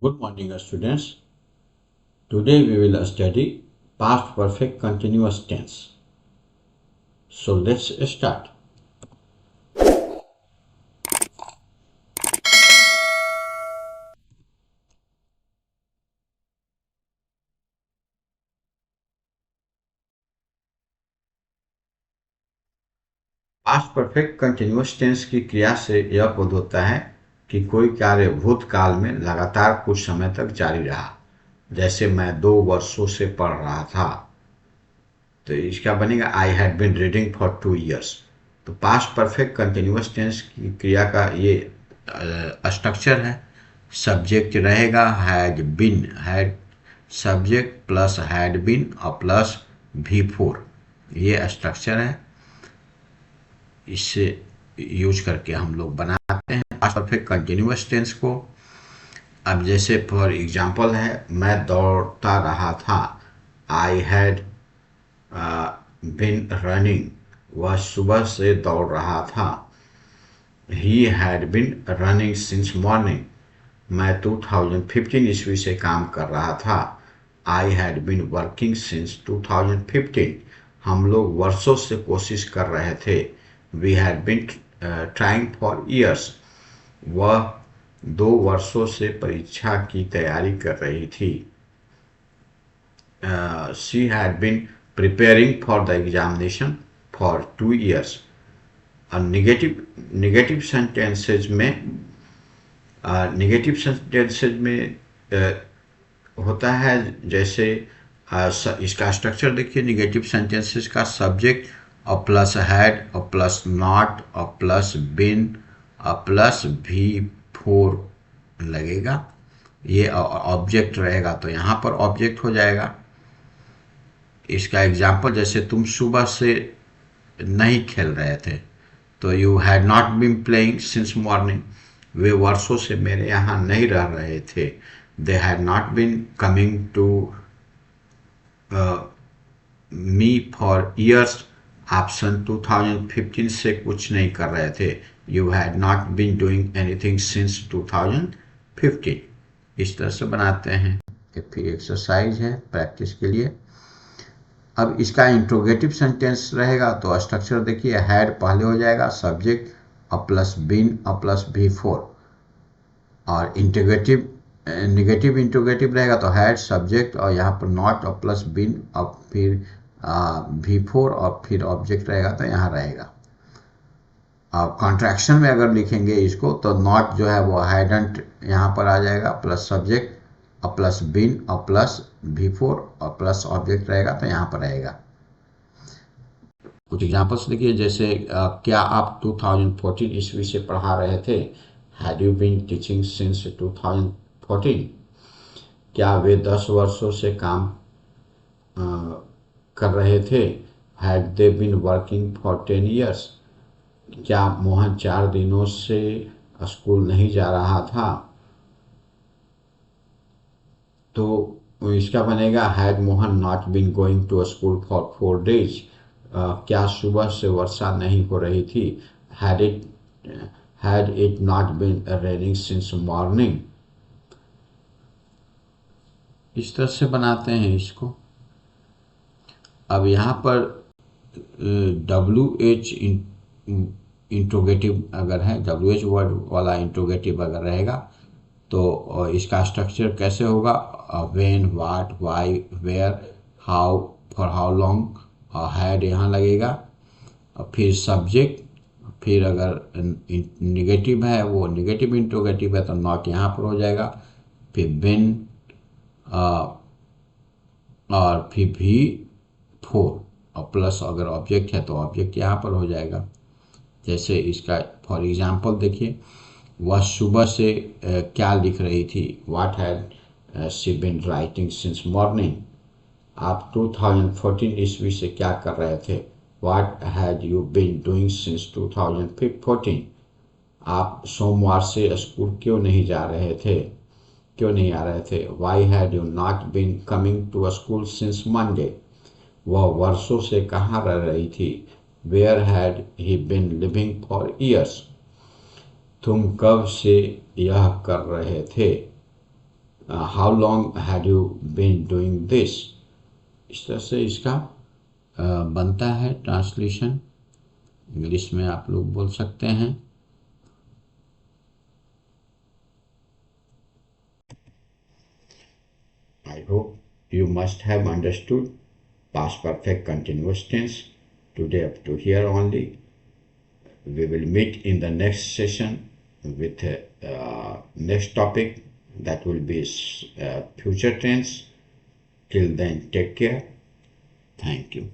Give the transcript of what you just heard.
Good morning, students. Today we will study past perfect continuous tense. So let's start. Past perfect continuous tense की क्रिया से यह बोध होता है कि कोई कार्य भूतकाल में लगातार कुछ समय तक जारी रहा। जैसे मैं 2 वर्षों से पढ़ रहा था, तो इसका बनेगा I had been reading for 2 years। तो पास्ट परफेक्ट कंटिन्यूअस टेंस की क्रिया का ये स्ट्रक्चर है। सब्जेक्ट रहेगा had been, had subject plus had been और प्लस V4, ये स्ट्रक्चर है। इससे यूज करके हम लोग बनाते हैं पास्ट परफेक्ट कंटिन्यूअस टेंस को। अब जैसे फॉर एग्जांपल है, मैं दौड़ता रहा था, आई हैड बिन रनिंग, वह सुबह से दौड़ रहा था। He had been running since morning, मैं 2015 ईस्वी से काम कर रहा था। I had been working since 2015, हम लोग वर्षों से कोशिश कर रहे थे। We had been trying for years, वह 2 वर्षों से परीक्षा की तैयारी कर रही थी। She had been preparing for the examination for 2 years। और निगेटिव सेंटेंसेज में होता है जैसे इसका स्ट्रक्चर देखिए। निगेटिव सेंटेंसेस का सब्जेक्ट और प्लस हैड और प्लस नॉट और प्लस बिन और प्लस V4 लगेगा। ये ऑब्जेक्ट रहेगा तो यहाँ पर ऑब्जेक्ट हो जाएगा। इसका एग्जाम्पल जैसे तुम सुबह से नहीं खेल रहे थे, तो you had not been playing since morning, वे वर्षों से मेरे यहाँ नहीं रह रहे थे। They had not been coming to me for years, आप सन 2015 से कुछ नहीं कर रहे थे। You had not been doing anything since 2015। इस तरह से बनाते हैं। फिर एक्सरसाइज है प्रैक्टिस के लिए। अब इसका इंट्रोगेटिव सेंटेंस रहेगा तो स्ट्रक्चर देखिए, हैड पहले हो जाएगा, सब्जेक्ट और प्लस बिन और प्लस V4। और इंट्रोगेटिव निगेटिव इंट्रोगेटिव रहेगा तो हैड सब्जेक्ट और यहाँ पर नॉट और प्लस बिन और फिर V4 और फिर ऑब्जेक्ट रहेगा तो यहाँ रहेगा। और कॉन्ट्रैक्शन में अगर लिखेंगे इसको तो नॉट जो है वो हैडंट यहाँ पर आ जाएगा, प्लस सब्जेक्ट और प्लस बिन और प्लस V4 और प्लस ऑब्जेक्ट रहेगा तो यहाँ पर रहेगा। कुछ एग्जांपल्स देखिए, जैसे क्या आप 2014 ईस्वी से पढ़ा रहे थे? Had you been teaching since 2014? क्या वे 10 वर्षों से काम कर रहे थे? Had they been working for 10 years? क्या मोहन 4 दिनों से स्कूल नहीं जा रहा था? तो इसका बनेगा had Mohan not been going to school for 4 days? क्या सुबह से वर्षा नहीं हो रही थी? Had it not been raining since morning. इस तरह से बनाते हैं इसको। अब यहाँ पर WH इंट्रोगेटिव अगर है, WH वर्ड वाला इंट्रोगेटिव अगर रहेगा तो इसका स्ट्रक्चर कैसे होगा? When, what, why, where, how, for how long, और हैड यहाँ लगेगा। और फिर सब्जेक्ट, फिर अगर निगेटिव है वो निगेटिव इंट्रोगेटिव है तो नॉट यहाँ पर हो जाएगा। फिर बिन और फिर V4 और प्लस अगर ऑब्जेक्ट है तो ऑब्जेक्ट यहाँ पर हो जाएगा। जैसे इसका फॉर एग्जांपल देखिए, वह सुबह से क्या लिख रही थी? What had she been writing since morning. आप 2014 ईस्वी से क्या कर रहे थे? What had you been doing since 2014? आप सोमवार से स्कूल क्यों नहीं आ रहे थे? Why had you not been coming to school since Monday? वह वर्षों से कहाँ रह रही थी? Where had he been living for years? तुम कब से यह कर रहे थे? how long had you been doing this? इस तरह से इसका बनता है ट्रांसलेशन। इंग्लिश में आप लोग बोल सकते हैं। I hope you must have understood past perfect continuous tense today up to here only. We will meet in the next session with next topic, that will be future tense. Till then, take care. Thank you.